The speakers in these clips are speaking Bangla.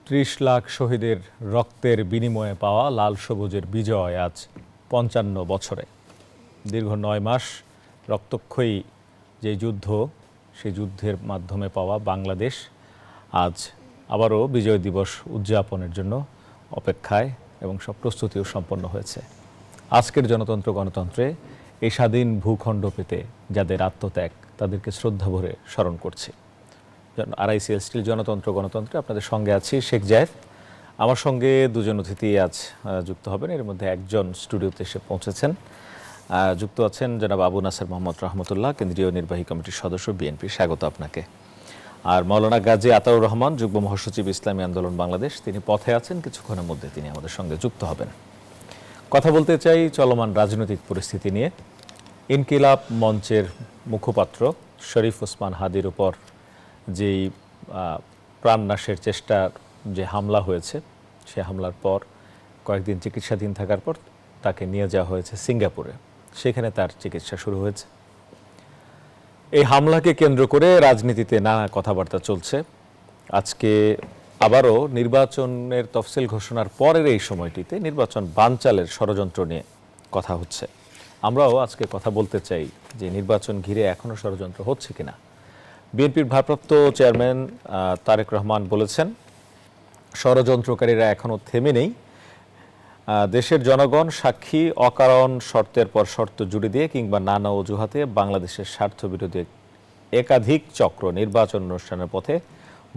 ৩০ লাখ শহীদের রক্তের বিনিময়ে পাওয়া লাল সবুজের বিজয় আজ ৫৫ বছরে। দীর্ঘ ৯ মাস রক্তক্ষয়ী যে যুদ্ধ, সেই যুদ্ধের মাধ্যমে পাওয়া বাংলাদেশ আজ আবারও বিজয় দিবস উদযাপনের জন্য অপেক্ষায় এবং সব প্রস্তুতিও সম্পন্ন হয়েছে। আজকের জনতন্ত্র গণতন্ত্রে এই স্বাধীন ভূখণ্ড পেতে যাদের আত্মত্যাগ, তাদেরকে শ্রদ্ধা ভরে স্মরণ করছি। আরআইসিএল স্টিল জনতন্ত্র গণতন্ত্রে আপনাদের সঙ্গে আছি শেখ জায়েদ। আমার সঙ্গে দুজন অতিথি আজ যুক্ত হবেন। এর মধ্যে একজন স্টুডিওতে এসে পৌঁছেছেন। যুক্ত আছেন জনাব আবু নাসের মোহাম্মদ রহমতুল্লাহ, কেন্দ্রীয় নির্বাহী কমিটির সদস্য, বিএনপি। স্বাগত আপনাকে। আর মাওলানা গাজী আতাউর রহমান, যুগ্ম মহাসচিব, ইসলামী আন্দোলন বাংলাদেশ, তিনি পথে আছেন, কিছুক্ষণের মধ্যে তিনি আমাদের সঙ্গে যুক্ত হবেন। কথা বলতে চাই চলমান রাজনৈতিক পরিস্থিতি নিয়ে। ইনকিলাব মঞ্চের মুখপাত্র শরীফ ওসমান হাদির উপর যেই প্রাণনাশের চেষ্টার যে হামলা হয়েছে, সে হামলার পর কয়েকদিন চিকিৎসাধীন থাকার পর তাকে নিয়ে যাওয়া হয়েছে সিঙ্গাপুরে। সেখানে তার চিকিৎসা শুরু হয়েছে। এই হামলাকে কেন্দ্র করে রাজনীতিতে নানা কথাবার্তা চলছে। আজকে আবারও নির্বাচনের তফসিল ঘোষণার পরের এই সময়টিতে নির্বাচন বানচালের ষড়যন্ত্র নিয়ে কথা হচ্ছে। আমরাও আজকে কথা বলতে চাই যে নির্বাচন ঘিরে এখনও ষড়যন্ত্র হচ্ছে কিনা। বিএনপির ভারপ্রাপ্ত চেয়ারম্যান তারেক রহমান বলেছেন, ষড়যন্ত্রকারীরা এখনও থেমে নেই। দেশের জনগণ সাক্ষী, অকারণ শর্তের পর শর্ত জুড়ে দিয়ে কিংবা নানা অজুহাতে বাংলাদেশের স্বার্থ বিরোধী একাধিক চক্র নির্বাচন অনুষ্ঠানের পথে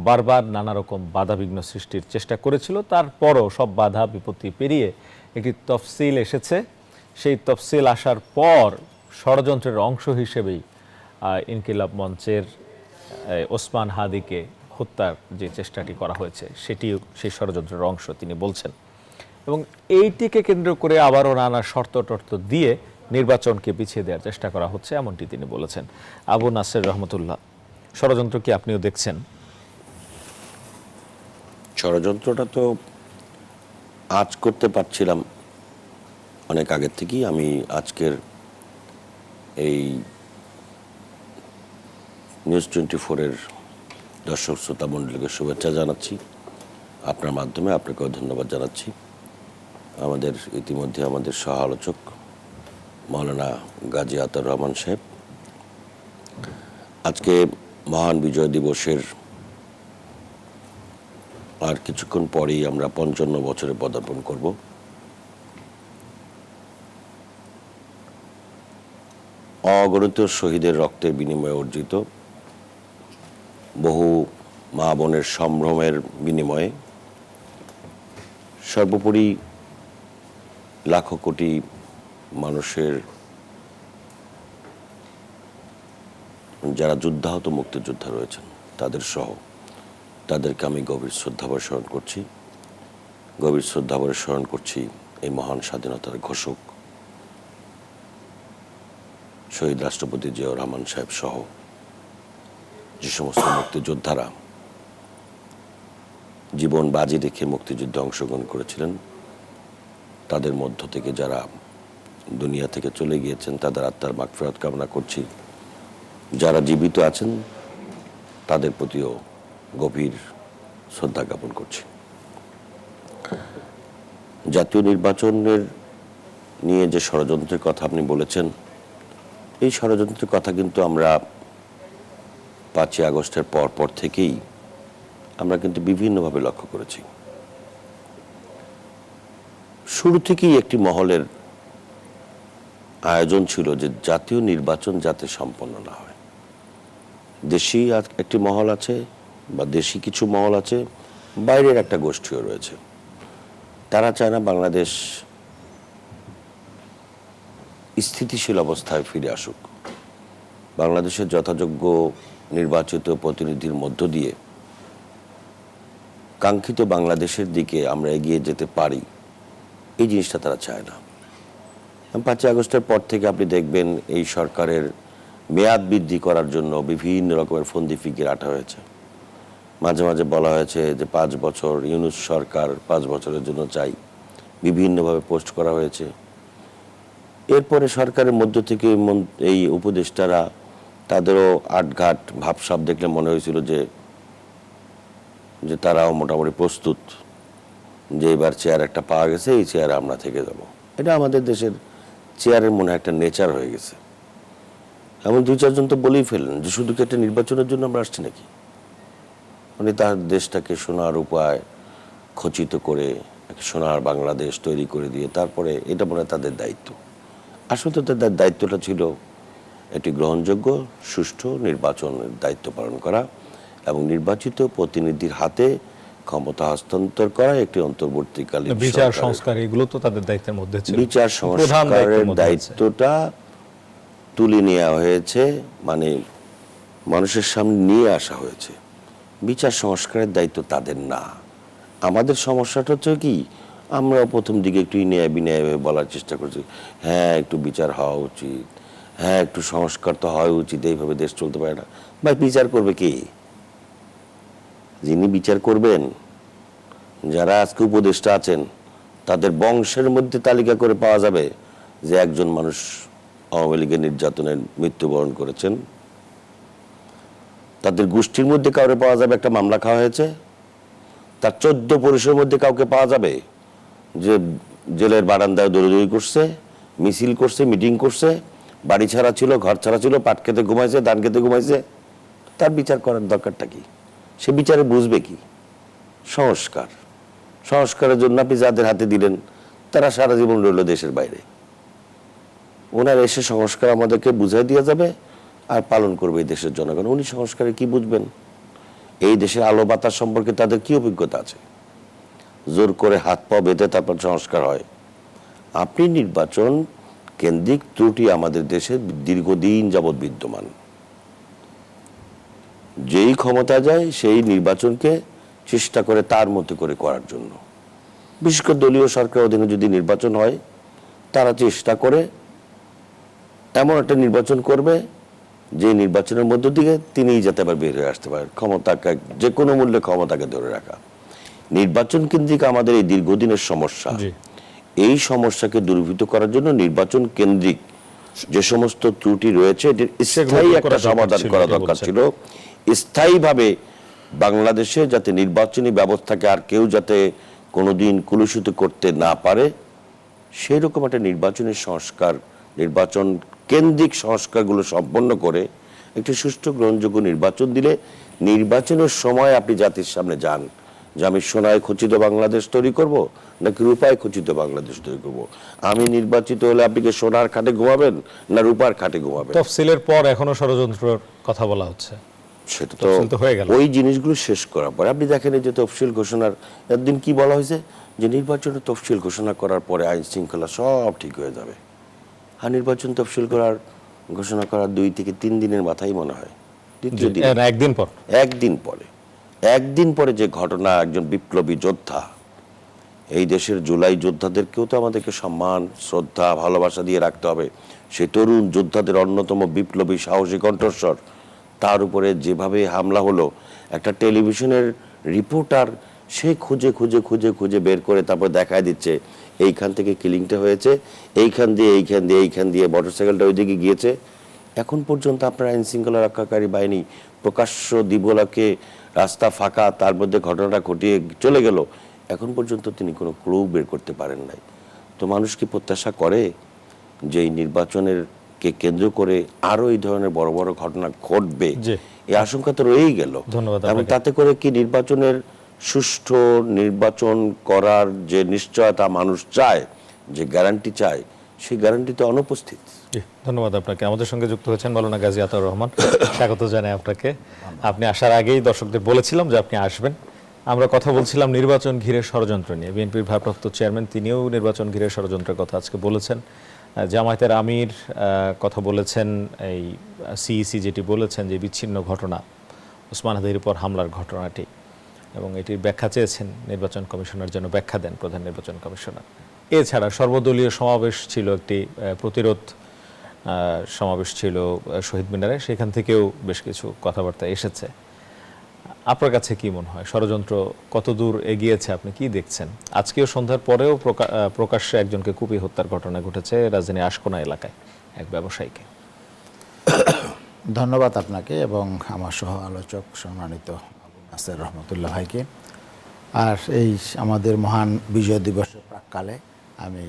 বারবার নানা রকম বাধাবিঘ্ন সৃষ্টির চেষ্টা করেছিল। তারপরও সব বাধা বিপত্তি পেরিয়ে একটি তফসিল এসেছে। সেই তফসিল আসার পর ষড়যন্ত্রের অংশ হিসেবেই ইনকিলাব মঞ্চের ওসমান হাদিকে হত্যার যে চেষ্টাটি করা হয়েছে, সেটিও সেই ষড়যন্ত্রের অংশ তিনি বলছেন। এবং এইটিকে কেন্দ্র করে আবারও নানা শর্ত টর্ত দিয়ে নির্বাচনকে পিছিয়ে দেওয়ার চেষ্টা করা হচ্ছে, এমনটি তিনি বলেছেন। আবু নাসের রহমতুল্লাহ, ষড়যন্ত্র কি আপনিও দেখছেন? ষড়যন্ত্রটা তো আজ করতে পারছিলাম অনেক আগের থেকেই। আমি আজকের এই নিউজ 24-এর দর্শক শ্রোতা মণ্ডলীকে শুভেচ্ছা জানাচ্ছি। আপনার মাধ্যমে আপনাকেও ধন্যবাদ জানাচ্ছি। ইতিমধ্যে আমাদের সহ আলোচক মাওলানা গাজী আতাউর রহমান সাহেব আজকে মহান বিজয় দিবসের আর কিছুক্ষণ পরেই আমরা ৫৫ বছরে পদার্পণ করব। অগণিত শহীদের রক্তের বিনিময়ে অর্জিত, বহু মা বোনের সম্ভ্রমের বিনিময়ে, সর্বোপরি লাখো কোটি মানুষের যারা যুদ্ধাহত মুক্তিযোদ্ধা রয়েছেন তাদের সহ তাদেরকে আমি গভীর শ্রদ্ধাভরে স্মরণ করছি। গভীর শ্রদ্ধাভরে স্মরণ করছি এই মহান স্বাধীনতার ঘোষক শহীদ রাষ্ট্রপতি জিয়াউর রহমান সাহেব সহ যে সমস্ত মুক্তিযোদ্ধারা জীবন বাজি রেখে মুক্তিযুদ্ধে অংশগ্রহণ করেছিলেন, তাদের মধ্য থেকে যারা দুনিয়া থেকে চলে গিয়েছেন তাদের আত্মার মাগফিরাত কামনা করছি। যারা জীবিত আছেন তাদের প্রতিও গভীর শ্রদ্ধা জ্ঞাপন করছি। জাতীয় নির্বাচনের নিয়ে যে ষড়যন্ত্রের কথা আপনি বলেছেন, এই ষড়যন্ত্রের কথা কিন্তু আমরা ৫ই আগস্টের পর থেকেই আমরা কিন্তু বিভিন্নভাবে লক্ষ্য করেছি। শুরু থেকেই একটি মহলের আয়োজন ছিল যে জাতীয় নির্বাচন যাতে সম্পন্ন না হয়। দেশি একটি মহল আছে বা দেশি কিছু মহল আছে, বাইরের একটা গোষ্ঠীও রয়েছে। তারা চায় না বাংলাদেশ স্থিতিশীল অবস্থায় ফিরে আসুক। বাংলাদেশের যথাযোগ্য নির্বাচিত প্রতিনিধির মধ্য দিয়ে কাঙ্ক্ষিত বাংলাদেশের দিকে আমরা এগিয়ে যেতে পারি, এই জিনিসটা তারা চায় না। ৫ই আগস্টের পর থেকে আপনি দেখবেন এই সরকারের মেয়াদ বৃদ্ধি করার জন্য বিভিন্ন রকমের ফন্দি ফিকির আঁটা হয়েছে। মাঝে মাঝে বলা হয়েছে যে ৫ বছর, ইউনূস সরকার ৫ বছরের জন্য চাই, বিভিন্নভাবে পোস্ট করা হয়েছে। এরপরে সরকারের মধ্য থেকে এই উপদেষ্টারা তাদেরও আটঘাট ভাবসাব দেখলে মনে হয়েছিল যে যে তারাও মোটামুটি প্রস্তুত যে এবার চেয়ার একটা পাওয়া গেছে, এই চেয়ারে আমরা থেকে যাব। এটা আমাদের দেশের চেয়ারের মনে হয় একটা নেচার হয়ে গেছে। এমন 2-4 জন তো বলেই ফেললেন যে শুধু কি একটা নির্বাচনের জন্য আমরা আসছি নাকি। উনি তার দেশটাকে সোনার উপায় খচিত করে একটা সোনার বাংলাদেশ তৈরি করে দিয়ে তারপরে এটা মনে হয় তাদের দায়িত্ব। আসলে তো তাদের দায়িত্বটা ছিল একটি গ্রহণযোগ্য সুষ্ঠু নির্বাচনের দায়িত্ব পালন করা এবং নির্বাচিত প্রতিনিধির হাতে ক্ষমতা হস্তান্তর করা একটি অন্তর্বর্তীকালীন বিচার সরকারের। সংস্কার এগুলো তো তাদের দায়িত্বের মধ্যে ছিল, বিচার প্রধান সংস্কারের দায়িত্বের মধ্যে আছে। দায়িত্বটা তুলে নেওয়া হয়েছে, মানে মানুষের সামনে নিয়ে আসা হয়েছে। বিচার সংস্কারের দায়িত্ব তাদের না। আমাদের সমস্যাটা হচ্ছে কি, আমরা প্রথম দিকে একটু ন্যায় বিন্যায় বলার চেষ্টা করছি, হ্যাঁ একটু বিচার হওয়া উচিত, হ্যাঁ একটু সংস্কার তো হওয়া উচিত, এইভাবে দেশ চলতে পারে না। ভাই বিচার করবে কে? যিনি বিচার করবেন, যারা আজকে উপদেষ্টা আছেন, তাদের বংশের মধ্যে তালিকা করে পাওয়া যাবে যে একজন মানুষ আওয়ামী লীগের নির্যাতনের মৃত্যুবরণ করেছেন। তাদের গোষ্ঠীর মধ্যে কাউকে পাওয়া যাবে একটা মামলা খাওয়া হয়েছে। তার 14 পুরুষের মধ্যে কাউকে পাওয়া যাবে যে জেলের বারান্দায় দৌড়দৌড়ি করছে, মিছিল করছে, মিটিং করছে, বাড়ি ছাড়া ছিল, ঘর ছাড়া ছিল, পাট খেতে ঘুমাইছে, ধান খেতে ঘুমাইছে। তার বিচার করার দরকারটা কি? সে বিচারে বুঝবে কি? সংস্কার। সংস্কারের জন্য আপনি যাদের হাতে দিলেন তারা সারা জীবন রইল দেশের বাইরে। ওনার এসে সংস্কার আমাদেরকে বুঝাই দিয়ে যাবে আর পালন করবে এই দেশের জনগণ। উনি সংস্কারে কি বুঝবেন? এই দেশের আলো বাতাস সম্পর্কে তাদের কি অভিজ্ঞতা আছে? জোর করে হাত পা বেঁধে তারপর সংস্কার হয়। আপনি নির্বাচন কেন্দ্রিক ত্রুটি আমাদের দেশে দীর্ঘদিন যাবৎ বিদ্যমান। যেই ক্ষমতা যায় সেই নির্বাচনকে চেষ্টা করে তার মতো করে করার জন্য। বিশেষ করে দলীয় সরকার অধীনে যদি নির্বাচন হয়, তারা চেষ্টা করে এমন একটা নির্বাচন করবে যে নির্বাচনের মধ্য দিয়ে তিনিই যাতে আবার বের হয়ে আসতে পারেন, ক্ষমতাকে যে কোনো মূল্যে ক্ষমতাকে ধরে রাখা। নির্বাচন কেন্দ্রিক আমাদের এই দীর্ঘদিনের সমস্যা। এই সমস্যাকে দূরীভূত করার জন্য নির্বাচন কেন্দ্রিক যে সমস্ত ত্রুটি রয়েছে এটির স্থায়ী একটা সমাধান করা দরকার ছিল। স্থায়ীভাবে বাংলাদেশে যাতে নির্বাচনী ব্যবস্থাকে আর কেউ যাতে কোনোদিন কলুষিত করতে না পারে, সেই রকম একটা নির্বাচনী সংস্কার, নির্বাচন কেন্দ্রিক সংস্কারগুলো সম্পন্ন করে একটি সুষ্ঠু গ্রহণযোগ্য নির্বাচন দিলে নির্বাচনের সময় আপনি জাতির সামনে যান যে আমি সোনায় খচিত বাংলাদেশ তৈরি করব নাকি রূপায় খচিত বাংলাদেশ তৈরি করব। আমি নির্বাচিত হলে আপনি কি সোনার খাটে ঘুমাবেন না রূপার খাটে ঘুমাবেন? তফসিলের পর এখনো ষড়যন্ত্রের কথা বলা হচ্ছে। সেটা তো হয়ে গেল। ওই জিনিসগুলো শেষ করার পরে আপনি দেখেন এই যে তফসিল ঘোষণার একদিন কি বলা হয়েছে যে নির্বাচনের তফসিল ঘোষণা করার পরে আইন শৃঙ্খলা সব ঠিক হয়ে যাবে। আর নির্বাচন তফসিল ঘোষণা করার 2 থেকে 3 দিনের মাথায় মনে হয়, দ্বিতীয় দিন একদিন পরে যে ঘটনা, একজন বিপ্লবী যোদ্ধা, এই দেশের জুলাই যোদ্ধাদেরকেও তো আমাদেরকে সম্মান, শ্রদ্ধা, ভালোবাসা দিয়ে রাখতে হবে। সেই তরুণ যোদ্ধাদের অন্যতম বিপ্লবী সাহসী কণ্ঠস্বর, তার উপরে যেভাবে হামলা হলো, একটা টেলিভিশনের রিপোর্টার সে খুঁজে খুঁজে খুঁজে খুঁজে বের করে তারপর দেখায় দিচ্ছে এইখান থেকে কিলিংটা হয়েছে, এইখান দিয়ে মোটরসাইকেলটা ওইদিকে গিয়েছে। এখন পর্যন্ত আপনার আইন শৃঙ্খলা রক্ষাকারী বাহিনী প্রকাশ্য দিবলাকে রাস্তা ফাঁকা, তার মধ্যে ঘটনাটা ঘটিয়ে চলে গেল, এখন পর্যন্ত তিনি কোনো ক্লু বের করতে পারেন নাই। তো মানুষ কি প্রত্যাশা করে যে এই নির্বাচনের কে কেন্দ্র করে আরো এই ধরনের বড় বড় ঘটনা ঘটবে? এই আশঙ্কা তো রয়েই গেল। এবং তাতে করে কি নির্বাচনের সুষ্ঠু নির্বাচন করার যে নিশ্চয়তা মানুষ চায়, যে গ্যারান্টি চায়, সেই গ্যারান্টি তো অনুপস্থিত। ধন্যবাদ আপনাকে। আমাদের সঙ্গে যুক্ত হয়েছেন মাওলানা গাজী আতাউর রহমান, স্বাগত জানাই আপনাকে। আপনি আসার আগেই দর্শকদের বলেছিলাম যে আপনি আসবেন। আমরা কথা বলছিলাম নির্বাচন ঘিরে ষড়যন্ত্র নিয়ে। বিএনপির ভারপ্রাপ্ত চেয়ারম্যান তিনিও নির্বাচন ঘিরে ষড়যন্ত্রের কথা আজকে বলেছেন। জামায়াতের আমির কথা বলেছেন, এই সিইসি যেটি বলেছেন যে বিচ্ছিন্ন ঘটনা, ওসমান হাদির উপর হামলার ঘটনাটি, এবং এটির ব্যাখ্যা চেয়েছেন নির্বাচন কমিশনার যেন ব্যাখ্যা দেন, প্রধান নির্বাচন কমিশনার। এছাড়া সর্বদলীয় সমাবেশ ছিল, একটি প্রতিরোধ সমাবেশ ছিল শহীদ মিনারে, সেখান থেকেও বেশ কিছু কথাবার্তা এসেছে। আপনার কাছে কি মনে হয় ষড়যন্ত্র কতদূর এগিয়েছে, আপনি কি দেখছেন? আজকেও সন্ধ্যার পরেও প্রকাশ্যে একজনকে কুপিয়ে হত্যার ঘটনা ঘটেছে রাজধানী আশকোনা এলাকায় এক ব্যবসায়ীকে। ধন্যবাদ আপনাকে এবং আমার সহ আলোচক সম্মানিত নাসির রহমতুল্লাহ ভাইকে। আর এই আমাদের মহান বিজয় দিবসের প্রাককালে আমি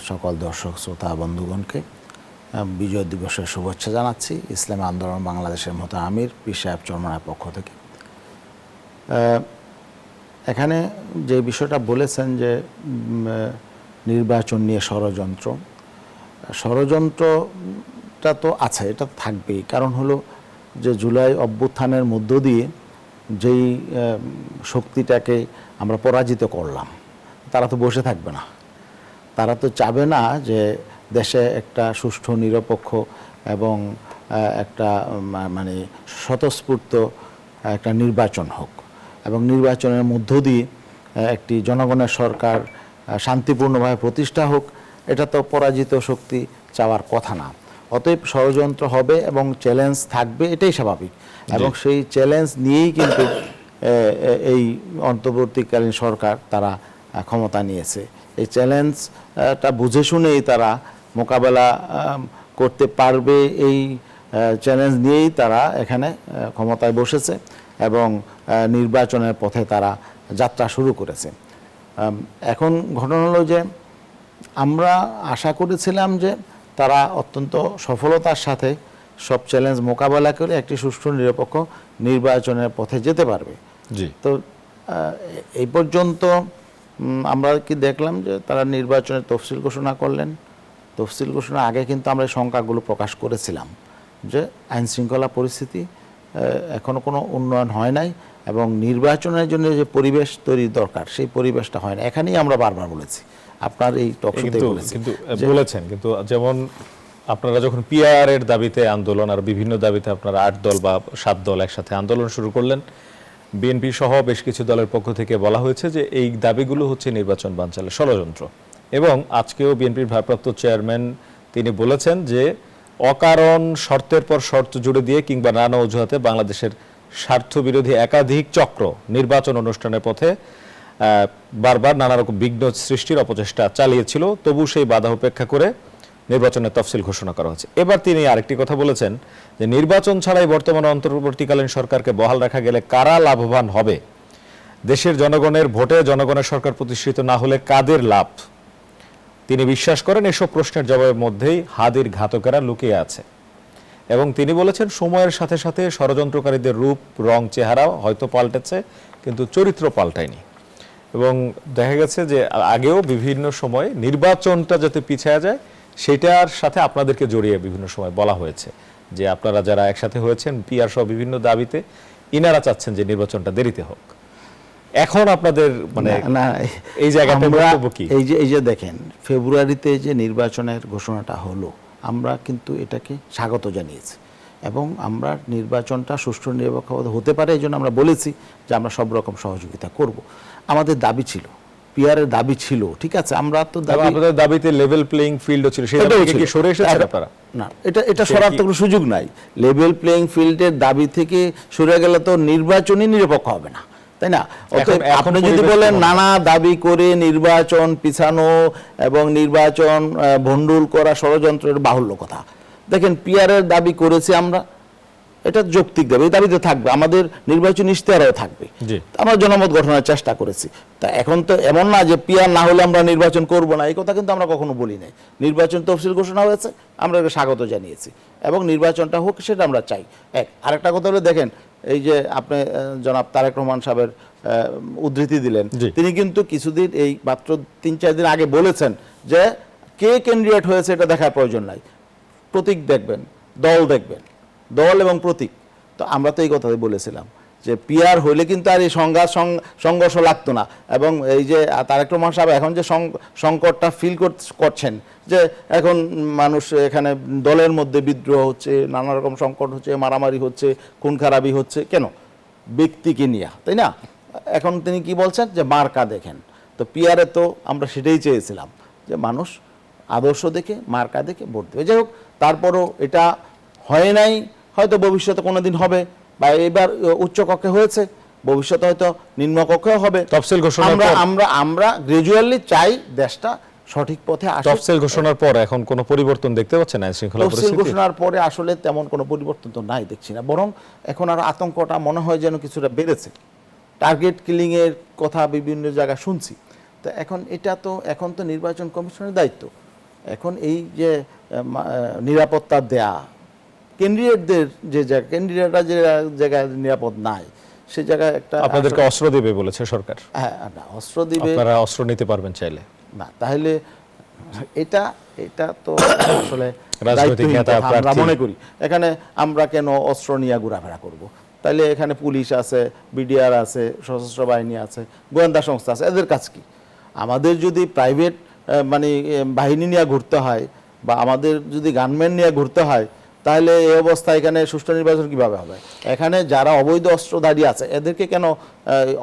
সকল দর্শক শ্রোতা বন্ধুগণকে বিজয় দিবসের শুভেচ্ছা জানাচ্ছি ইসলামী আন্দোলন বাংলাদেশের মতো আমির পীর সাহেব চরমনার পক্ষ থেকে। এখানে যে বিষয়টা বলেছেন যে নির্বাচন নিয়ে ষড়যন্ত্রটা তো আছে, এটা থাকবেই। কারণ হলো যে জুলাই অভ্যুত্থানের মধ্য দিয়ে যেই শক্তিটাকে আমরা পরাজিত করলাম, তারা তো বসে থাকবে না। তারা তো চাবে না যে দেশে একটা সুষ্ঠু নিরপেক্ষ এবং একটা মানে স্বতঃস্ফূর্ত একটা নির্বাচন হোক, এবং নির্বাচনের মধ্য দিয়ে একটি জনগণের সরকার শান্তিপূর্ণভাবে প্রতিষ্ঠা হোক। এটা তো পরাজিত শক্তি চাওয়ার কথা না। অতএব ষড়যন্ত্র হবে এবং চ্যালেঞ্জ থাকবে, এটাই স্বাভাবিক। এবং সেই চ্যালেঞ্জ নিয়েই কিন্তু এই অন্তর্বর্তীকালীন সরকার তারা ক্ষমতা নিয়েছে। এই চ্যালেঞ্জটা বুঝে শুনেই তারা মোকাবেলা করতে পারবে, এই চ্যালেঞ্জ নিয়েই তারা এখানে ক্ষমতায় বসেছে এবং নির্বাচনের পথে তারা যাত্রা শুরু করেছে। এখন ঘটনা হলো যে আমরা আশা করেছিলাম যে তারা অত্যন্ত সফলতার সাথে সব চ্যালেঞ্জ মোকাবেলা করে একটি সুষ্ঠু নিরপেক্ষ নির্বাচনের পথে যেতে পারবে। তো এই পর্যন্ত আমরা কি দেখলাম যে তারা নির্বাচনের তফসিল ঘোষণা করলেন। তফসিল ঘোষণার আগে কিন্তু আমরা এই সংখ্যাগুলো প্রকাশ করেছিলাম যে আইন শৃঙ্খলা পরিস্থিতি এখনো কোনো উন্নয়ন হয় নাই এবং নির্বাচনের জন্য যে পরিবেশ তৈরি দরকার সেই পরিবেশটা হয় না। এখানেই আমরা বারবার বলেছি, আপনার এই টকশোতে বলেছি। কিন্তু বলেছেন, কিন্তু যেমন আপনারা যখন পিআর এর দাবিতে আন্দোলন আর বিভিন্ন দাবিতে আপনারা 8 দল বা 7 দল একসাথে আন্দোলন শুরু করলেন, বিএনপি সহ বেশ কিছু দলের পক্ষ থেকে বলা হয়েছে যে এই দাবিগুলো হচ্ছে নির্বাচন বানচালের ষড়যন্ত্র। এবং আজকেও বিএনপির ভারপ্রাপ্ত চেয়ারম্যান তিনি বলেছেন যে অকারণ শর্তের পর শর্ত জুড়ে দিয়ে কিংবা নানা অজুহাতে বাংলাদেশের স্বার্থবিরোধী একাধিক চক্র নির্বাচন অনুষ্ঠানের পথে বারবার নানা রকম বিঘ্ন সৃষ্টির অপচেষ্টা চালিয়েছিল, তবু সেই বাধা উপেক্ষা করে নির্বাচনের তফসিল ঘোষণা করা হচ্ছে। এবার তিনি আরেকটি কথা বলেছেন যে নির্বাচন ছাড়াই বর্তমান অন্তর্বর্তীকালীন সরকারকে বহাল রাখা গেলে কারা লাভবান হবে, দেশের জনগণের ভোটে জনগণের সরকার প্রতিষ্ঠিত না হলে কাদের লাভ। তিনি বিশ্বাস করেন এসব প্রশ্নের জবাবের মধ্যেই হাদির ঘাতকেরা লুকিয়ে আছে। এবং তিনি বলেছেন সময়ের সাথে সাথে ষড়যন্ত্রকারীদের রূপ রং চেহারাও হয়তো পাল্টেছে, কিন্তু চরিত্র পাল্টায়নি। এবং দেখা গেছে যে আগেও বিভিন্ন সময় নির্বাচনটা যাতে পিছিয়ে যায় সেটার সাথে আপনাদেরকে জড়িয়ে বিভিন্ন সময় বলা হয়েছে যে আপনারা যারা একসাথে হয়েছেন পিআর সহ বিভিন্ন দাবিতে, ইনারা চাচ্ছেন যে নির্বাচনটা দেরিতে হোক। এখন আপনাদের মানে না এই জায়গাটা বক্তব্য কি? এই যে দেখেন ফেব্রুয়ারিতে যে নির্বাচনের ঘোষণাটা হলো, আমরা কিন্তু এটাকে স্বাগত জানিয়েছি এবং আমরা নির্বাচনটা সুষ্ঠু নিরপেক্ষ হতে পারে এই জন্য আমরা বলেছি যে আমরা সব রকম সহযোগিতা করব। আমাদের দাবি ছিল, পিআরের দাবি ছিল, ঠিক আছে। আমরা তো আপনাদের দাবিতে লেভেল প্লেইং ফিল্ডও ছিল, সেটা থেকে কি সরে এসেছেন আপনারা? না, এটা সরার তো কোনো সুযোগ নাই। লেভেল প্লেইং ফিল্ডের দাবি থেকে সরে গেলে তো নির্বাচনই নিরপেক্ষ হবে না, তাই না? আপনি যদি বলেন নানা দাবি করে নির্বাচন পিছানো এবং নির্বাচন ভণ্ডুল করা ষড়যন্ত্রের বাহুল্য কথা। দেখেন পিআরের দাবি করেছি আমরা, এটা যৌক্তিক দাবি, এই দাবিতে থাকবে, আমাদের নির্বাচন ইশতেহারও থাকবে, আমরা জনমত গঠনের চেষ্টা করেছি। তা এখন তো এমন না যে পিআর না হলে আমরা নির্বাচন করব না, এই কথা কিন্তু আমরা কখনো বলি নাই। নির্বাচন তফসিল ঘোষণা হয়েছে, আমরা এটা স্বাগত জানিয়েছি এবং নির্বাচনটা হোক সেটা আমরা চাই। আরেকটা কথা হলো দেখেন, এই যে আপনি জনাব তারেক রহমান সাহেবের উদ্ধৃতি দিলেন, তিনি কিন্তু কিছুদিন এই মাত্র 3-4 দিন আগে বলেছেন যে কে ক্যান্ডিডেট হয়েছে এটা দেখার প্রয়োজন নাই, প্রতীক দেখবেন, দল দেখবেন, দল এবং প্রতীক। তো আমরা তো এই কথাই বলেছিলাম যে পিআর হইলে কিন্তু আর এই সংঘর্ষ লাগতো না। এবং এই যে তারেক রহমান সাহেব এখন যে সংকটটা ফিল করছেন যে এখন মানুষ এখানে দলের মধ্যে বিদ্রোহ হচ্ছে, নানা রকম সংকট হচ্ছে, মারামারি হচ্ছে, খুন খারাপি হচ্ছে, কেন? ব্যক্তিকে নিয়ে, তাই না? এখন তিনি কি বলছেন যে মার্কা দেখেন। তো পিআরে তো আমরা সেটাই চেয়েছিলাম যে মানুষ আদর্শ দেখে মার্কা দেখে ভোট দেবে। যাই হোক, তারপরও এটা হয় নাই, হয়তো ভবিষ্যতে কোনোদিন হবে, বা এবার উচ্চ কক্ষে হয়েছে, ভবিষ্যতে হয়তো নিম্ন কক্ষেও হবে। তফসিল ঘোষণা আমরা গ্রাজুয়ালি চাই দেশটা সঠিক পথে আসে। তফসিল ঘোষণার পর এখন কোনো পরিবর্তন দেখতে পাচ্ছেন আইন শৃঙ্খলা তফসিল পরিস্থিতি? ঘোষণার পরে আসলে তেমন কোনো পরিবর্তন তো নাই দেখছি না, বরং এখন আর আতঙ্কটা মনে হয় যেন কিছুটা বেড়েছে। টার্গেট কিলিংয়ের কথা বিভিন্ন জায়গায় শুনছি। তো এখন তো নির্বাচন কমিশনের দায়িত্ব, এখন এই যে নিরাপত্তা দেয়া ক্যান্ডিডেটদের যে ক্যান্ডিডেটরা যে জায়গায় নিরাপদ নাই সে জায়গায় একটা আপনাদেরকে অস্ত্র দেবে বলেছে সরকার, হ্যাঁ না, অস্ত্র দিবে আপনারা অস্ত্র নিতে পারবেন চাইলে। না, তাহলে এটা তো আসলে রাজনৈতিক দায়িত্বহীন নেতা, কথা আমরা প্রার্থী। মনে করি। এখানে আমরা কেন অস্ত্র নিয়ে ঘোরাফেরা করব? তাইলে এখানে পুলিশ আছে, বিডিআর আছে, সশস্ত্র বাহিনী আছে, গোয়েন্দা সংস্থা আছে, এদের কাজ কি? আমাদের যদি প্রাইভেট মানে বাহিনী নিয়ে ঘুরতে হয় বা আমাদের যদি গানম্যান নিয়ে ঘুরতে হয়, তাহলে এই অবস্থা এখানে সুষ্ঠু নির্বাচন কিভাবে হবে? এখানে যারা অবৈধ অস্ত্র দাঁড়িয়ে আছে এদেরকে কেন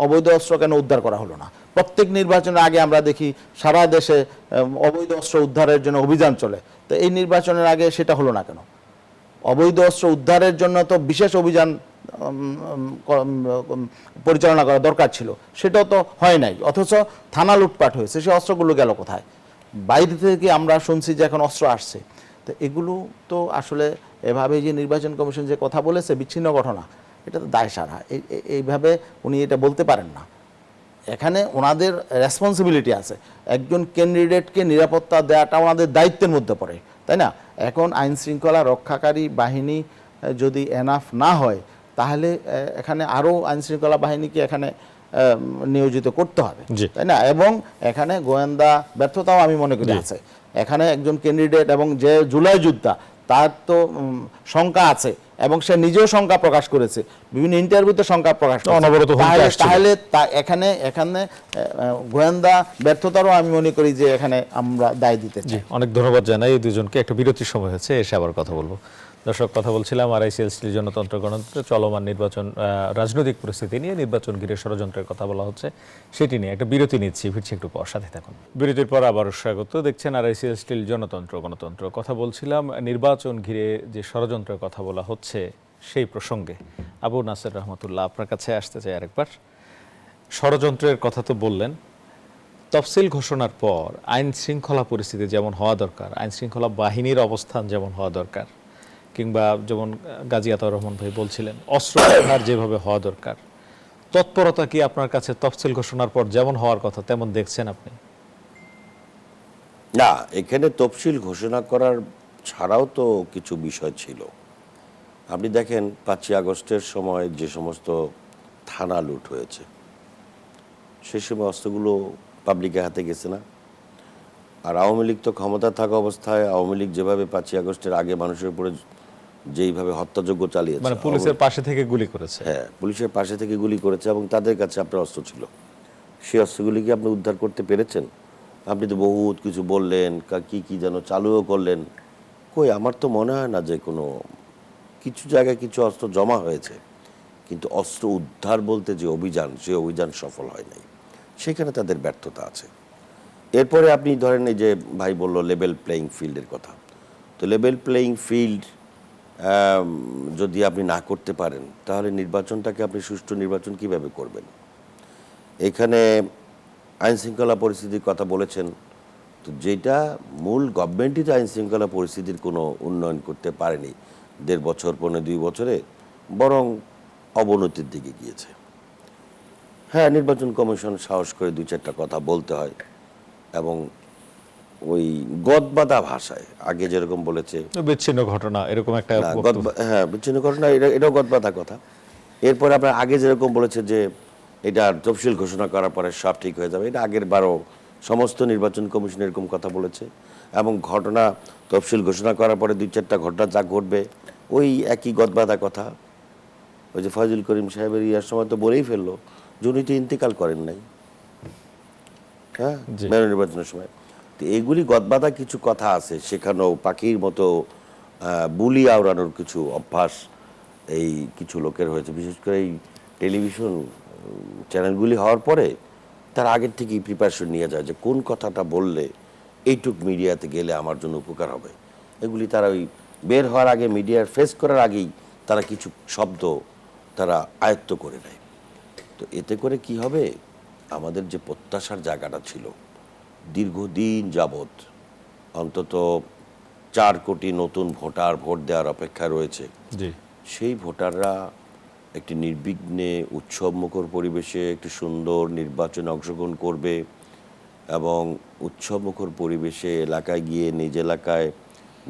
অবৈধ অস্ত্র কেন উদ্ধার করা হলো না? প্রত্যেক নির্বাচনের আগে আমরা দেখি সারা দেশে অবৈধ অস্ত্র উদ্ধারের জন্য অভিযান চলে, তো এই নির্বাচনের আগে সেটা হলো না কেন? অবৈধ অস্ত্র উদ্ধারের জন্য তো বিশেষ অভিযান পরিচালনা করা দরকার ছিল, সেটাও তো হয় নাই, অথচ থানা লুটপাট হয়েছে। সে অস্ত্রগুলো গেল কোথায়? বাইরে থেকে আমরা শুনছি যে এখন অস্ত্র আসছে। তো এগুলো তো আসলে এভাবে যে নির্বাচন কমিশন যে কথা বলেছে বিচ্ছিন্ন ঘটনা, এটা তো দায়সারা। এইভাবে উনি এটা বলতে পারেন না। এখানে ওনাদের রেসপন্সিবিলিটি আছে, একজন ক্যান্ডিডেটকে নিরাপত্তা দেওয়াটা ওনাদের দায়িত্বের মধ্যে পড়ে, তাই না? এখন আইন শৃঙ্খলা রক্ষাকারী বাহিনী যদি এনাফ না হয়, তাহলে এখানে আরও আইন শৃঙ্খলা বাহিনীকে এখানে নিয়োজিত করতে হবে, তাই না? এবং এখানে গোয়েন্দা ব্যর্থতাও আমি মনে করি আছে। এখানে একজন ক্যান্ডিডেট এবং যে জুলাই যোদ্ধা, তার তো সংখ্যা আছে এবং সে নিজেও সংখ্যা প্রকাশ করেছে, বিভিন্ন ইন্টারভিউতে সংখ্যা প্রকাশ করেছে। তাহলে এখানে গোয়েন্দা ব্যর্থতারও আমি মনে করি যে এখানে আমরা দায় দিতে চাই। অনেক ধন্যবাদ জানাই এই দুজনকে। একটা বিরতির সময় হচ্ছে, এসে আবার কথা বলবো। দর্শক, কথা বলছিলাম আরআইসিএল স্টিল জনতন্ত্র গণতন্ত্র চলমান নির্বাচন, রাজনৈতিক পরিস্থিতি নিয়ে, নির্বাচন ঘিরে ষড়যন্ত্রের কথা বলা হচ্ছে, সেটি নিয়ে একটা বিরতি নিচ্ছি, ফিরছি একটু পর, সাথে থাকুন। বিরতির পর আবারও স্বাগত। দেখছেন আরআইসিএল স্টিল জনতন্ত্র গণতন্ত্র। কথা বলছিলাম নির্বাচন ঘিরে যে ষড়যন্ত্রের কথা বলা হচ্ছে সেই প্রসঙ্গে। আবু নাসের রহমতুল্লাহ, আপনার কাছে আসতে চাই আরেকবার। ষড়যন্ত্রের কথা তো বললেন, তফসিল ঘোষণার পর আইন শৃঙ্খলা পরিস্থিতি যেমন হওয়া দরকার, আইন শৃঙ্খলা বাহিনীর অবস্থান যেমন হওয়া দরকার, কিংবা যেমন গাজী আতাউর রহমান ভাই বলছিলেন অস্ত্র উদ্ধার যেভাবে হওয়া দরকার, তৎপরতা কি আপনার কাছে তফসিল ঘোষণার পর যেমন হওয়ার কথা তেমন দেখছেন আপনি? না, এখানে তফসিল ঘোষণা করার ছাড়াও তো কিছু বিষয় ছিল। আপনি দেখেন ৫ই আগস্টের সময় যে সমস্ত থানা লুট হয়েছে, সে সময় অস্ত্রগুলো পাবলিকের হাতে গেছে না? আর আওয়ামী লীগ তো ক্ষমতা থাকা অবস্থায় আওয়ামী লীগ যেভাবে ৫ই আগস্টের আগে মানুষের উপরে যেইভাবে হত্যাযজ্ঞ চালিয়েছে, মানে পুলিশের পাশে থেকে গুলি করেছে। হ্যাঁ, পুলিশের পাশে থেকে গুলি করেছে এবং তাদের কাছে আপনার অস্ত্র ছিল। সেই অস্ত্রগুলি কি আপনি উদ্ধার করতে পেরেছেন? আপনি তো বহুত কিছু বললেন, কি যেন চালুও করলেন। কই, আমার তো মনে হয় না যে কোনো কিছু জায়গায় কিছু অস্ত্র জমা হয়েছে, কিন্তু অস্ত্র উদ্ধার বলতে যে অভিযান, সে অভিযান সফল হয় নাই, সেখানে তাদের ব্যর্থতা আছে। এরপরে আপনি ধরেন এই যে ভাই বলল লেভেল প্লেয়িং ফিল্ডের কথা, তো লেভেল প্লেয়িং ফিল্ড যদি আপনি না করতে পারেন, তাহলে নির্বাচনটাকে আপনি সুষ্ঠু নির্বাচন কিভাবে করবেন? এখানে আইন শৃঙ্খলা পরিস্থিতির কথা বলেছেন, তো যেটা মূল গভর্নমেন্টই তো আইন শৃঙ্খলা পরিস্থিতির কোনো উন্নয়ন করতে পারেনি ১.৫ বছর, ২ বছরে, বরং অবনতির দিকে গিয়েছে। হ্যাঁ, নির্বাচন কমিশন সাহস করে ২-৪টা কথা বলতে হয় এবং ওই গদবাঁধা ভাষায়, আগে যেরকম বলেছে বিচ্ছিন্ন ঘটনা, এরকম একটা হ্যাঁ বিচ্ছিন্ন ঘটনা, এটাও গদবাঁধা কথা। এরপরে আপনার আগে যেরকম বলেছে যে এটা তফসিল ঘোষণা করার পরে সব ঠিক হয়ে যাবে, এটা আগের বারও সমস্ত নির্বাচন কমিশন এরকম কথা বলেছে। এবং ঘটনা তফসিল ঘোষণা করার পরে ২-৪টা ঘটনা যা ঘটবে ওই একই গদবাঁধা কথা। ওই যে ফয়জুল করিম সাহেবের ইয়ার সময় তো বলেই ফেললো যে উনি তো ইন্তেকাল করেন নাই, হ্যাঁ, মেয়র নির্বাচনের সময়। তো এইগুলি গদবাঁধা কিছু কথা আছে, সেখানেও পাখির মতো বুলি আওড়ানোর কিছু অভ্যাস এই কিছু লোকের হয়েছে। বিশেষ করে এই টেলিভিশন চ্যানেলগুলি হওয়ার পরে তার আগের থেকেই প্রিপারেশন নিয়ে যায় যে কোন কথাটা বললে এইটুক মিডিয়াতে গেলে আমার জন্য উপকার হবে। এগুলি তারা ওই বের হওয়ার আগে, মিডিয়ার ফেস করার আগেই তারা কিছু শব্দ তারা আয়ত্ত করে নেয়। তো এতে করে কি হবে, আমাদের যে প্রত্যাশার জায়গাটা ছিল দীর্ঘদিন যাবৎ অন্তত 4 কোটি নতুন ভোটার ভোট দেওয়ার অপেক্ষা রয়েছে। জি, সেই ভোটাররা একটি নির্বিঘ্নে উৎসবমুখর পরিবেশে একটি সুন্দর নির্বাচনে অংশগ্রহণ করবে এবং উৎসবমুখর পরিবেশে এলাকায় গিয়ে নিজ এলাকায়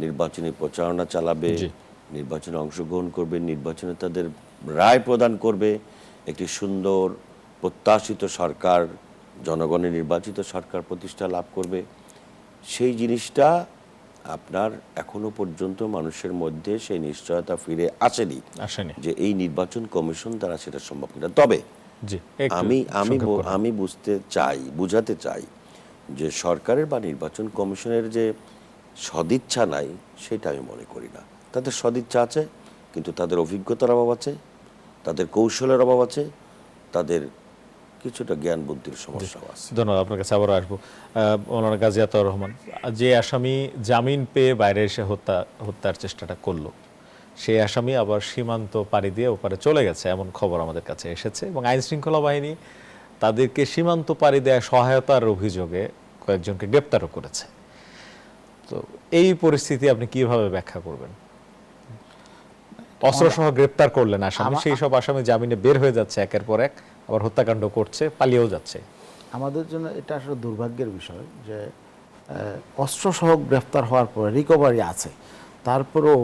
নির্বাচনী প্রচারণা চালাবে, জি। নির্বাচনে অংশগ্রহণ করবে, নির্বাচনে তাদের রায় প্রদান করবে। একটি সুন্দর প্রত্যাশিত সরকার, জনগণের নির্বাচিত সরকার প্রতিষ্ঠা লাভ করবে। সেই জিনিসটা আপনার এখনো পর্যন্ত মানুষের মধ্যে সেই নিশ্চয়তা ফিরে আসেনি আসেনি। যে এই নির্বাচন কমিশন দ্বারা সেটা সম্ভব কিনা। তবে জি, একটু আমি আমি সংক্ষেপ করুন। আমি বুঝাতে চাই যে সরকারের বা নির্বাচন কমিশনের যে সদিচ্ছা নাই সেটা আমি মনে করি না। তাদের সদিচ্ছা আছে, কিন্তু তাদের অভিজ্ঞতার অভাব আছে, তাদের কৌশলের অভাব আছে, তাদের কিছুটা জ্ঞান বুদ্ধির সমস্যাও আছে। ধন্যবাদ। আপনার কাছে আবারও আসবো। মৌলানা গাজী আতাউর রহমান, যে আসামি জামিন পেয়ে বাইরে এসে হত্যার চেষ্টাটা করলো, সেই আসামি আবার সীমান্ত পাড়ি দিয়ে ওপারে চলে গেছে, এমন খবর আমাদের কাছে এসেছে, এবং আইন শৃঙ্খলা বাহিনী তাদেরকে সীমান্ত পাড়ি দেওয়া সহায়তার অভিযোগে কয়েকজনকে গ্রেপ্তারও করেছে। তো এই পরিস্থিতি আপনি কিভাবে ব্যাখ্যা করবেন? অস্ত্রসহ গ্রেপ্তার করলেন আসামি, সেই সব আসামি জামিনে বের হয়ে যাচ্ছে একের পর এক, আবার হত্যাকাণ্ড করছে, পালিয়েও যাচ্ছে। আমাদের জন্য এটা আসলে দুর্ভাগ্যের বিষয় যে অস্ত্রসহ গ্রেফতার হওয়ার পরে রিকভারি আছে, তারপরেও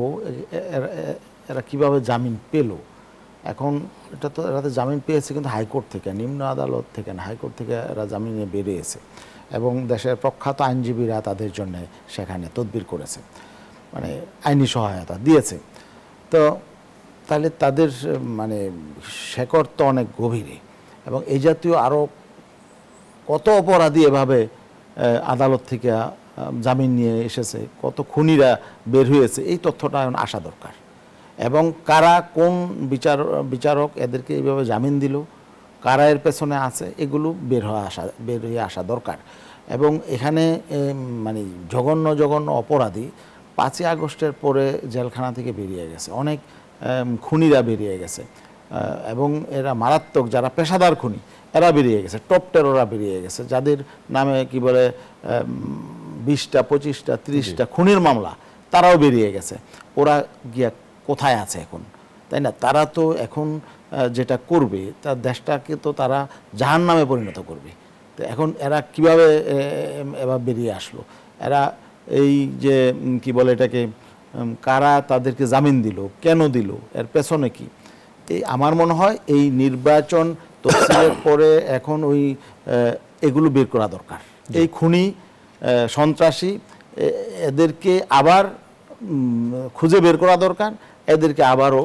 এরা কিভাবে জামিন পেল? এখন এটা তো এরা তো জামিন পেয়েছে কিন্তু হাইকোর্ট থেকে, নিম্ন আদালত থেকে না, হাইকোর্ট থেকে এরা জামিনে বেরিয়েছে এবং দেশের প্রখ্যাত আইনজীবীরা তাদের জন্য সেখানে তদবির করেছে, মানে আইনি সহায়তা দিয়েছে। তো তাহলে তাদের মানে শেকড় তো অনেক গভীরে, এবং এই জাতীয় আরও কত অপরাধী এভাবে আদালত থেকে জামিন নিয়ে এসেছে, কত খুনিরা বের হয়েছে, এই তথ্যটা এখন আসা দরকার। এবং কারা কোন বিচারক এদেরকে এইভাবে জামিন দিল, কারা এর পেছনে আছে, এগুলো বের হয়ে আসা দরকার। এবং এখানে মানে জঘন্য জঘন্য অপরাধী 5ই আগস্টের পরে জেলখানা থেকে বেরিয়ে গেছে, অনেক খুনিরা বেরিয়ে গেছে, এবং এরা মারাত্মক যারা পেশাদার খুনি এরা বেরিয়ে গেছে, টপ টেরোরা বেরিয়ে গেছে, যাদের নামে কি বলে 20টা 25টা 30টা খুনির মামলা, তারাও বেরিয়ে গেছে। ওরা গিয়া কোথায় আছে এখন, তাই না? তারা তো এখন যেটা করবে তার দেশটাকে তো তারা জাহান্নামে পরিণত করবে। তো এখন এরা কিভাবে এবার বেরিয়ে আসলো? এরা এই যে কি বলে এটাকে, কারা তাদেরকে জামিন দিল, কেন দিল, এর পেছনে কি? এই আমার মনে হয় এই নির্বাচন তফসিলের পরে এখন ওই এগুলো বের করা দরকার। এই খুনি সন্ত্রাসী এদেরকে আবার খুঁজে বের করা দরকার, এদেরকে আবারও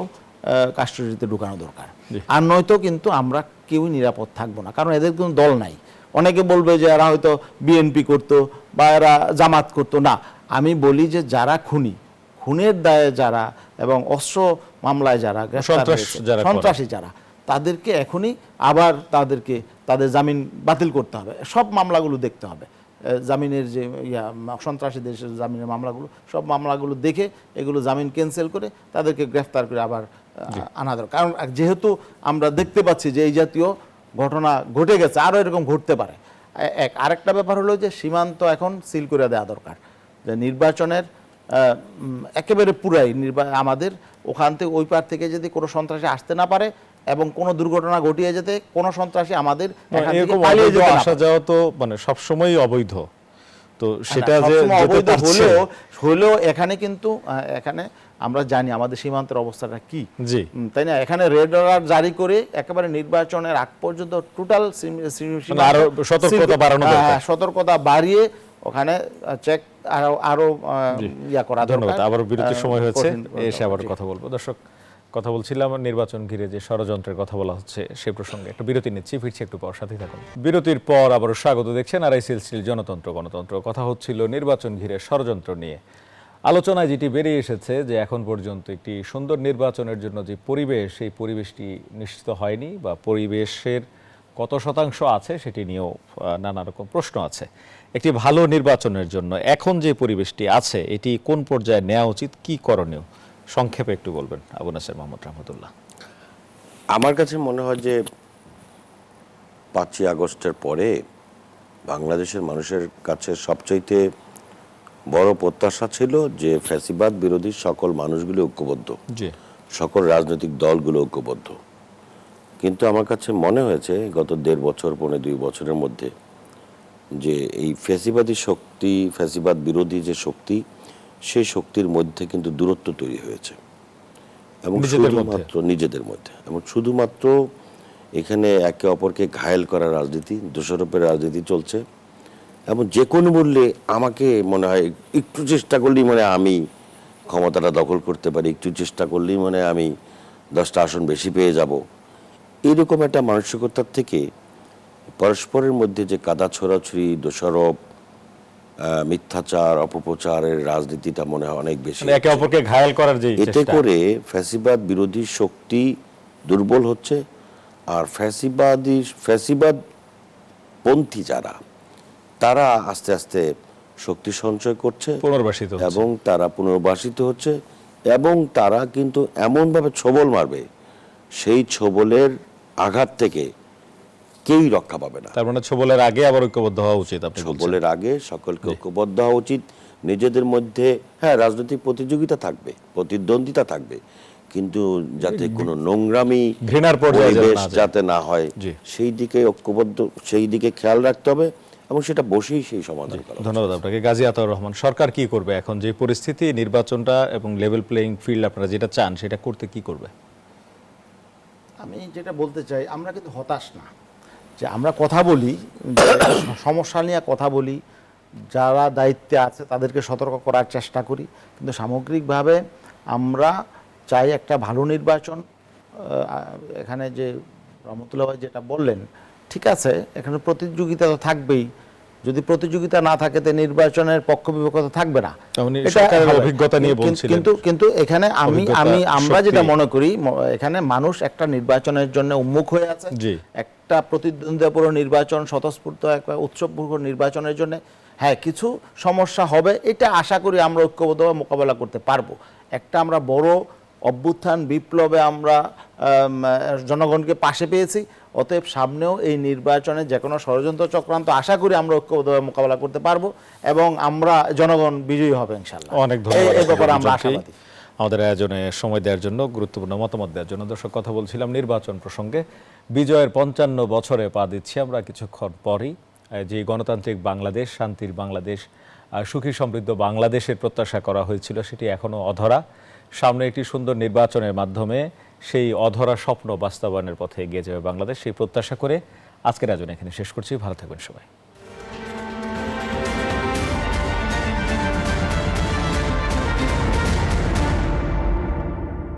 কাস্টডিতে ঢুকানো দরকার। আর নয়তো কিন্তু আমরা কেউই নিরাপদ থাকবো না, কারণ এদের কোনো দল নাই। অনেকে বলবে যে এরা হয়তো বিএনপি করতো বা এরা জামাত করতো না। আমি বলি যে যারা খুনের দায়ে যারা এবং অস্ত্র মামলায় যারা সন্ত্রাসী যারা, তাদেরকে এখনই আবার তাদের জামিন বাতিল করতে হবে। সব মামলাগুলো দেখতে হবে, জামিনের যে সন্ত্রাসীদের জামিনের মামলাগুলো, সব মামলাগুলো দেখে এগুলো জামিন ক্যান্সেল করে তাদেরকে গ্রেফতার করে আবার আনা দরকার। কারণ যেহেতু আমরা দেখতে পাচ্ছি যে এই জাতীয় ঘটনা ঘটে গেছে, আরও এরকম ঘটতে পারে। আরেকটা ব্যাপার হলো যে সীমান্ত এখন সিল করে দেওয়া দরকার, যে নির্বাচনের একেবারে পুরাই আমাদের ওখান থেকে ওই পার থেকে যদি কোনো সন্ত্রাসী আসতে না পারে এবং কোনো দুর্ঘটনা ঘটিয়ে যেতে কোনো সন্ত্রাসী আমাদের আসা যাওয়া তো মানে সবসময়ই অবৈধ। তো সেটা যে অবৈধ হলেও এখানে কিন্তু এখানে আমরা জানি আমাদের সীমান্তের অবস্থাটা কি, জি, তাই না? এখানে রেড অ্যালার্ট জারি করে একেবারে নির্বাচনের আগ পর্যন্ত টোটাল সতর্কতা বাড়িয়ে ওখানে চেক আরো ইয়া করা দরকার। ধন্যবাদ। আবার বিরতির সময় হয়েছে, এসে আবার কথা বলবো। দর্শক, কথা বলছিলাম নির্বাচন ঘিরে যে ষড়যন্ত্রের কথা বলা হচ্ছে সে প্রসঙ্গে। একটা বিরতি নিচ্ছি, ফিরছি একটু পর, সাথেই থাকুন। বিরতির পর আবারও স্বাগত। দেখছেন আরআইসিএল জনতন্ত্র গণতন্ত্র। কথা হচ্ছিল নির্বাচন ঘিরে ষড়যন্ত্র নিয়ে। আলোচনায় যেটি বেরিয়ে এসেছে যে এখন পর্যন্ত একটি সুন্দর নির্বাচনের জন্য যে পরিবেশ, সেই পরিবেশটি নিশ্চিত হয়নি, বা পরিবেশের কত শতাংশ আছে সেটি নিয়েও নানা রকম প্রশ্ন আছে। একটি ভালো নির্বাচনের জন্য এখন যে পরিবেশটি আছে এটি কোন পর্যায়ে নেওয়া উচিত, কি করণীয়, সংক্ষেপে একটু বলবেন আবু নাসের মোহাম্মদ রহমতুল্লাহ। আমার কাছে মনে হয় যে 5ই আগস্টের পরে বাংলাদেশের মানুষের কাছে সবচাইতে বড় প্রত্যাশা ছিল যে ফ্যাসিবাদ বিরোধী সকল মানুষগুলো ঐক্যবদ্ধ, জি, সকল রাজনৈতিক দলগুলো ঐক্যবদ্ধ। কিন্তু আমার কাছে মনে হয়েছে গত 1.5 বছর, 2 বছরের মধ্যে যে এই ফ্যাসিবাদী শক্তি, ফ্যাসিবাদ বিরোধী যে শক্তি, সেই শক্তির মধ্যে কিন্তু দূরত্ব তৈরি হয়েছে এবং নিজেদের শুধুমাত্র নিজেদের মধ্যে, এবং শুধুমাত্র এখানে একে অপরকে ঘায়েল করার রাজনীতি, দোষারোপের রাজনীতি চলছে। এবং যে কোনো মূল্যে আমাকে মনে হয় একটু চেষ্টা করলেই মানে আমি ক্ষমতাটা দখল করতে পারি, একটু চেষ্টা করলেই মানে আমি 10টা আসন বেশি পেয়ে যাব, এরকম একটা মানসিকতার থেকে পরস্পরের মধ্যে যে কাদা ছোড়াছুড়ি, দোষারোপ, মিথ্যাচার, অপপ্রচারের রাজনীতিটা মনে হয় অনেক বেশি। মানে একে অপরকে ঘায়াল করার যে এতে করে ফ্যাসিবাদ বিরোধী শক্তি দুর্বল হচ্ছে, আর ফ্যাসিবাদ পন্থী যারা, তারা আস্তে আস্তে শক্তি সঞ্চয় করছে পুনর্বাসিত হচ্ছে। এবং তারা পুনর্বাসিত হচ্ছে, এবং তারা কিন্তু এমনভাবে ছোবল মারবে, সেই ছোবলের আঘাত থেকে কেউই রক্ষা পাবে না। তার মানে ছোবলের আগে আবার ঐক্যবদ্ধ হওয়া উচিত। আপনি বলছেন ছোবলের আগে সকলকে ঐক্যবদ্ধ হওয়া উচিত। নিজেদের মধ্যে হ্যাঁ রাজনৈতিক প্রতিযোগিতা থাকবে, প্রতিদ্বন্দ্বিতা থাকবে, কিন্তু যাতে কোনো নোংরামি, ঘৃণার পর্যায়ে যেন পরিবেশ না যায়। যাতে না হয়, জি। সেই দিকে ঐক্যবদ্ধ, সেই দিকে খেয়াল রাখতে হবে এবং সেটা বসেই সেই সমাধান করা। ধন্যবাদ আপনাকে। গাজী আতাউর রহমান, সরকার কি করবে এখন, যে পরিস্থিতি, নির্বাচনটা এবং লেভেল প্লেইং ফিল্ড আপনারা যেটা চান সেটা করতে কি করবে? আমি যেটা বলতে চাই, আমরা কিন্তু হতাশ না, যে আমরা কথা বলি, যে সমস্যা নিয়ে কথা বলি, যারা দায়িত্বে আছে তাদেরকে সতর্ক করার চেষ্টা করি, কিন্তু সামগ্রিকভাবে আমরা চাই একটা ভালো নির্বাচন। এখানে যে রহমতুল্লাহ ভাই যেটা বললেন ঠিক আছে, এখানে প্রতিযোগিতা তো থাকবেই, যদি প্রতিযোগিতা না থাকে তো নির্বাচনের পক্ষ বিপক্ষ তো থাকবে না। উনি এটা সরকারের হবে। অভিজ্ঞতা নিয়ে বলছিলেন। কিন্তু এখানে আমরা শক্তি। যেটা মনে করি, এখানে মানুষ একটা নির্বাচনের জন্য উন্মুখ হয়ে আছে, জি। একটা প্রতিদ্বন্দ্বিতাপূর্ণ নির্বাচন, স্বতঃস্ফূর্ত একটা উৎসবমুখর নির্বাচনের জন্য হ্যাঁ কিছু সমস্যা হবে, এটা আশা করি আমরা ঐক্যবদ্ধভাবে মোকাবেলা করতে পারবো। একটা আমরা বড় অভ্যুত্থান, বিপ্লবে আমরা জনগণকে পাশে পেয়েছি, অতএব সামনেও এই নির্বাচনে যে কোনো ষড়যন্ত্র চক্রান্ত আশা করি আমরা ঐক্যবদ্ধভাবে মোকাবেলা করতে পারবো এবং আমরা জনগণ বিজয়ী হবে ইনশাআল্লাহ। অনেক ধন্যবাদ। এই ব্যাপারে আমরা আশাবাদী। আমাদের আয়োজনে সময় দেওয়ার জন্য, গুরুত্বপূর্ণ মতামত দেওয়ার জন্য। দর্শক, কথা বলছিলাম নির্বাচন প্রসঙ্গে। বিজয়ের 55 বছরে পা দিচ্ছি আমরা কিছুক্ষণ পরই। যে গণতান্ত্রিক বাংলাদেশ, শান্তির বাংলাদেশ, সুখী সমৃদ্ধ বাংলাদেশের প্রত্যাশা করা হয়েছিল, সেটি এখনও অধরা। সামনে একটি সুন্দর নির্বাচনের মাধ্যমে সেই অধরা স্বপ্ন বাস্তবায়নের পথে এগিয়ে যাবে বাংলাদেশ, সেই প্রত্যাশা করে আজকের আয়োজন এখানে শেষ করছি। ভালো থাকবেন সবাই।